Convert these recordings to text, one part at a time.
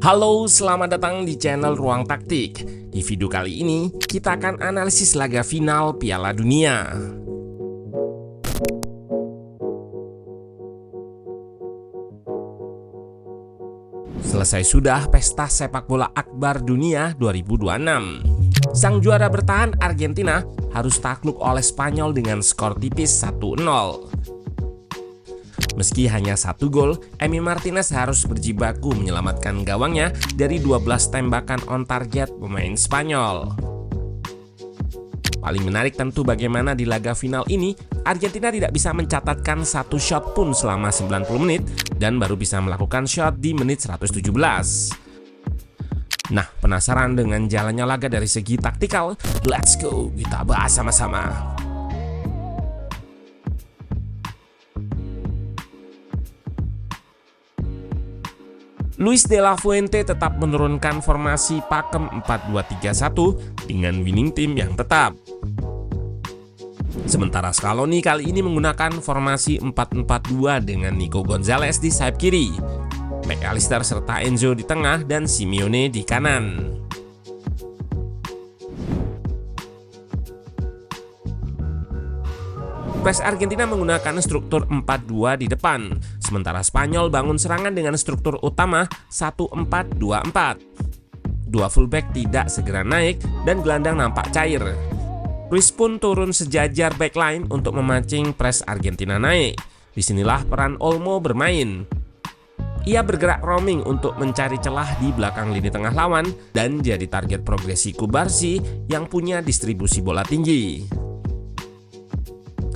Halo, selamat datang di channel Ruang Taktik. Di video kali ini, kita akan analisis laga final Piala Dunia. Selesai sudah pesta sepak bola akbar dunia 2026. Sang juara bertahan Argentina harus takluk oleh Spanyol dengan skor tipis 1-0. Meski hanya 1 gol, Emi Martinez harus berjibaku menyelamatkan gawangnya dari 12 tembakan on target pemain Spanyol. Paling menarik tentu bagaimana di laga final ini, Argentina tidak bisa mencatatkan satu shot pun selama 90 menit dan baru bisa melakukan shot di menit 117. Nah, penasaran dengan jalannya laga dari segi taktikal? Let's go, kita bahas sama-sama. Luis de la Fuente tetap menurunkan formasi pakem 4-2-3-1 dengan winning team yang tetap. Sementara Scaloni kali ini menggunakan formasi 4-4-2 dengan Nico Gonzalez di sayap kiri, McAllister serta Enzo di tengah dan Simeone di kanan. Pres Argentina menggunakan struktur 4-2 di depan, sementara Spanyol bangun serangan dengan struktur utama 1-4-2-4. Dua fullback tidak segera naik dan gelandang nampak cair. Ruiz pun turun sejajar backline untuk memancing pres Argentina naik. Disinilah peran Olmo bermain. Ia bergerak roaming untuk mencari celah di belakang lini tengah lawan dan jadi target progresi Cubarsí yang punya distribusi bola tinggi.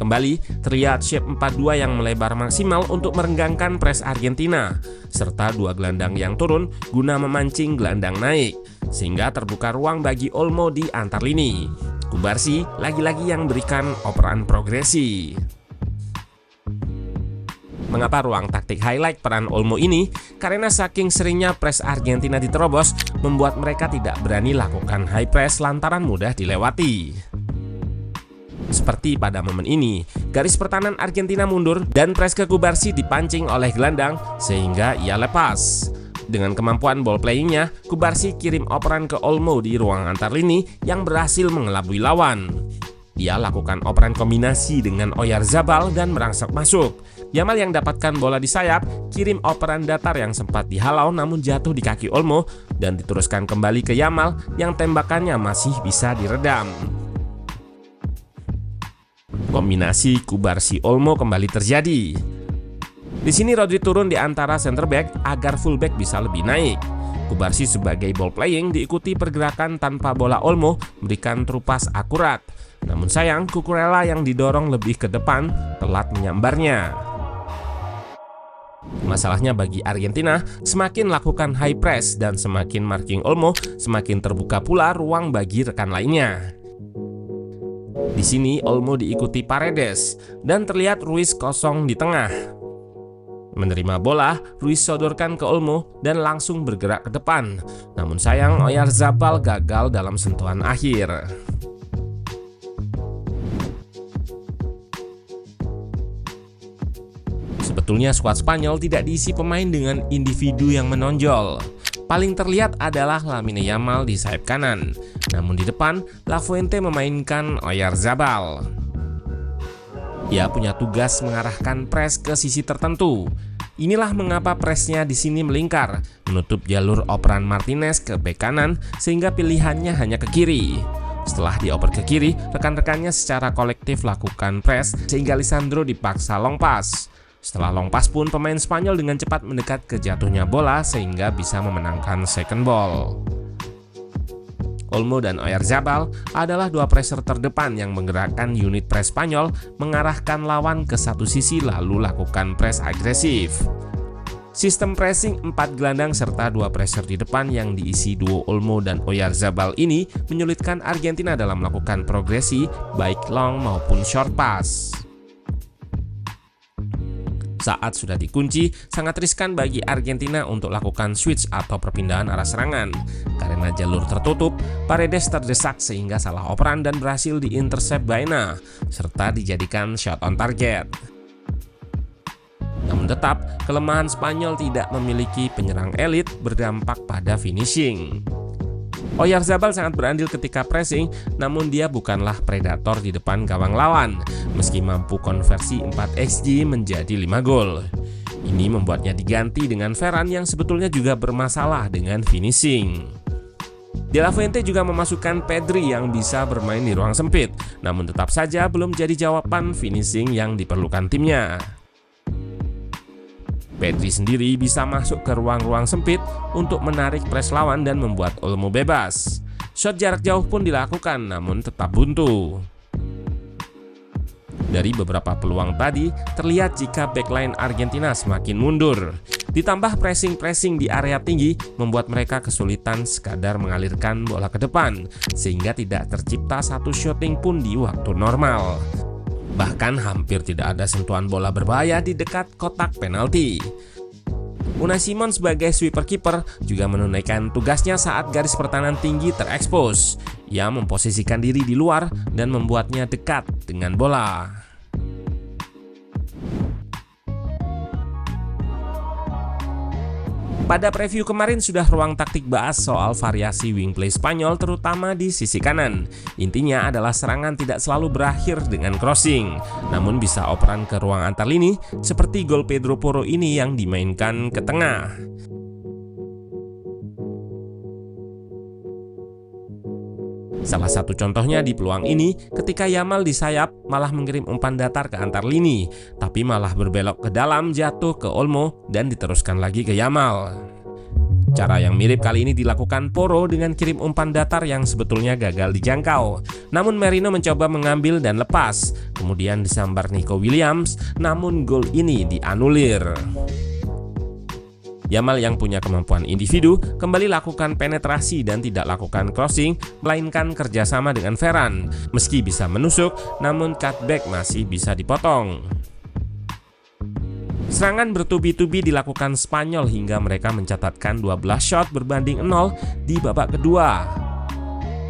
Kembali terlihat shape 4-2 yang melebar maksimal untuk merenggangkan pres Argentina, serta dua gelandang yang turun guna memancing gelandang naik, sehingga terbuka ruang bagi Olmo di antar lini. Cubarsí lagi-lagi yang berikan operan progresi. Mengapa ruang taktik highlight peran Olmo ini? Karena saking seringnya pres Argentina diterobos, membuat mereka tidak berani lakukan high press lantaran mudah dilewati. Seperti pada momen ini, garis pertahanan Argentina mundur dan pres ke Cubarsí dipancing oleh gelandang sehingga ia lepas. Dengan kemampuan ball playingnya, Cubarsí kirim operan ke Olmo di ruang antar lini yang berhasil mengelabui lawan. Dia lakukan operan kombinasi dengan Oyarzabal dan merangsek masuk. Yamal yang dapatkan bola di sayap, kirim operan datar yang sempat dihalau namun jatuh di kaki Olmo dan diteruskan kembali ke Yamal yang tembakannya masih bisa diredam. Kombinasi Cubarsí Olmo kembali terjadi. Di sini Rodri turun di antara center back agar fullback bisa lebih naik. Cubarsí sebagai ball playing diikuti pergerakan tanpa bola Olmo memberikan terupas akurat. Namun sayang Cucurella yang didorong lebih ke depan telat menyambarnya. Masalahnya bagi Argentina, semakin lakukan high press dan semakin marking Olmo, semakin terbuka pula ruang bagi rekan lainnya. Di sini Olmo diikuti Paredes dan terlihat Ruiz kosong di tengah. Menerima bola, Ruiz sodorkan ke Olmo dan langsung bergerak ke depan. Namun sayang Oyarzabal gagal dalam sentuhan akhir. Sebetulnya skuad Spanyol tidak diisi pemain dengan individu yang menonjol. Paling terlihat adalah Lamine Yamal di sayap kanan. Namun di depan, La Fuente memainkan Oyarzabal. Ia punya tugas mengarahkan pres ke sisi tertentu. Inilah mengapa presnya di sini melingkar, menutup jalur operan Martinez ke bek kanan sehingga pilihannya hanya ke kiri. Setelah dioper ke kiri, rekan-rekannya secara kolektif lakukan pres sehingga Lisandro dipaksa long pass. Setelah long pass pun pemain Spanyol dengan cepat mendekat ke jatuhnya bola sehingga bisa memenangkan second ball. Olmo dan Oyarzabal adalah dua presser terdepan yang menggerakkan unit pres Spanyol mengarahkan lawan ke satu sisi lalu lakukan pres agresif. Sistem pressing 4 gelandang serta 2 presser di depan yang diisi duo Olmo dan Oyarzabal ini menyulitkan Argentina dalam melakukan progresi baik long maupun short pass. Saat sudah dikunci, sangat riskan bagi Argentina untuk lakukan switch atau perpindahan arah serangan. Karena jalur tertutup, Paredes terdesak sehingga salah operan dan berhasil diintercept Baena, serta dijadikan shot on target. Namun tetap, kelemahan Spanyol tidak memiliki penyerang elit berdampak pada finishing. Oyarzabal sangat berandil ketika pressing, namun dia bukanlah predator di depan gawang lawan, meski mampu konversi 4 XG menjadi 5 gol. Ini membuatnya diganti dengan Ferran yang sebetulnya juga bermasalah dengan finishing. De La Fuente juga memasukkan Pedri yang bisa bermain di ruang sempit, namun tetap saja belum jadi jawaban finishing yang diperlukan timnya. Pedri sendiri bisa masuk ke ruang-ruang sempit untuk menarik pres lawan dan membuat Olmo bebas. Shot jarak jauh pun dilakukan, namun tetap buntu. Dari beberapa peluang tadi, terlihat jika backline Argentina semakin mundur. Ditambah pressing-pressing di area tinggi membuat mereka kesulitan sekadar mengalirkan bola ke depan, sehingga tidak tercipta satu shooting pun di waktu normal. Bahkan hampir tidak ada sentuhan bola berbahaya di dekat kotak penalti. Unai Simon sebagai sweeper kiper juga menunaikan tugasnya saat garis pertahanan tinggi terekspos. Ia memposisikan diri di luar dan membuatnya dekat dengan bola. Pada preview kemarin sudah ruang taktik bahas soal variasi wing play Spanyol terutama di sisi kanan. Intinya adalah serangan tidak selalu berakhir dengan crossing, namun bisa operan ke ruang antar lini seperti gol Pedro Porro ini yang dimainkan ke tengah. Salah satu contohnya di peluang ini ketika Yamal di sayap malah mengirim umpan datar ke antar lini, tapi malah berbelok ke dalam jatuh ke Olmo dan diteruskan lagi ke Yamal. Cara yang mirip kali ini dilakukan Porro dengan kirim umpan datar yang sebetulnya gagal dijangkau. Namun Merino mencoba mengambil dan lepas, kemudian disambar Nico Williams, namun gol ini dianulir. Yamal yang punya kemampuan individu kembali lakukan penetrasi dan tidak lakukan crossing, melainkan kerjasama dengan Ferran. Meski bisa menusuk, namun cutback masih bisa dipotong. Serangan bertubi-tubi dilakukan Spanyol hingga mereka mencatatkan 12 shot berbanding 0 di babak kedua.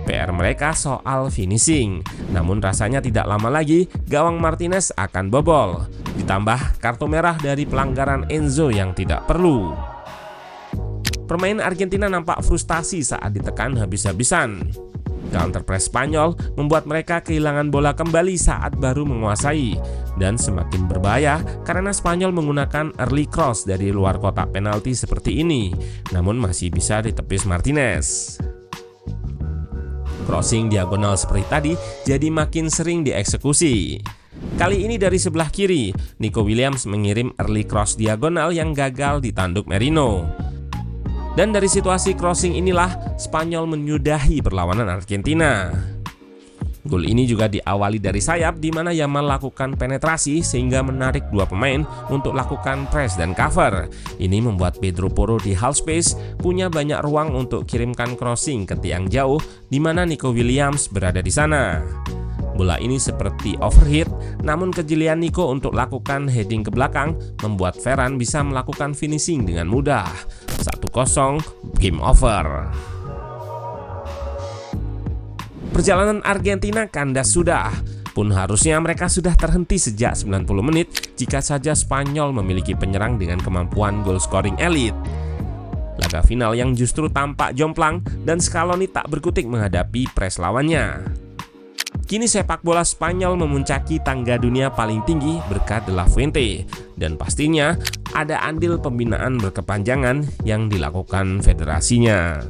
PR mereka soal finishing, namun rasanya tidak lama lagi gawang Martinez akan bobol. Ditambah kartu merah dari pelanggaran Enzo yang tidak perlu. Pemain Argentina nampak frustasi saat ditekan habis-habisan. Counter press Spanyol membuat mereka kehilangan bola kembali saat baru menguasai, dan semakin berbahaya karena Spanyol menggunakan early cross dari luar kotak penalti seperti ini, namun masih bisa ditepis Martinez. Crossing diagonal seperti tadi jadi makin sering dieksekusi. Kali ini dari sebelah kiri, Nico Williams mengirim early cross diagonal yang gagal ditanduk Merino. Dan dari situasi crossing inilah Spanyol menyudahi perlawanan Argentina. Gol ini juga diawali dari sayap di mana Yamal lakukan penetrasi sehingga menarik dua pemain untuk lakukan press dan cover. Ini membuat Pedro Porro di half space punya banyak ruang untuk kirimkan crossing ke tiang jauh di mana Nico Williams berada di sana. Bola ini seperti overhit, namun kejelian Nico untuk lakukan heading ke belakang membuat Ferran bisa melakukan finishing dengan mudah. 1-0, game over. Perjalanan Argentina kandas sudah, pun harusnya mereka sudah terhenti sejak 90 menit jika saja Spanyol memiliki penyerang dengan kemampuan goal scoring elite. Laga final yang justru tampak jomplang dan Scaloni tak berkutik menghadapi pres lawannya. Kini sepak bola Spanyol memuncaki tangga dunia paling tinggi berkat De La Fuente, dan pastinya ada andil pembinaan berkepanjangan yang dilakukan federasinya.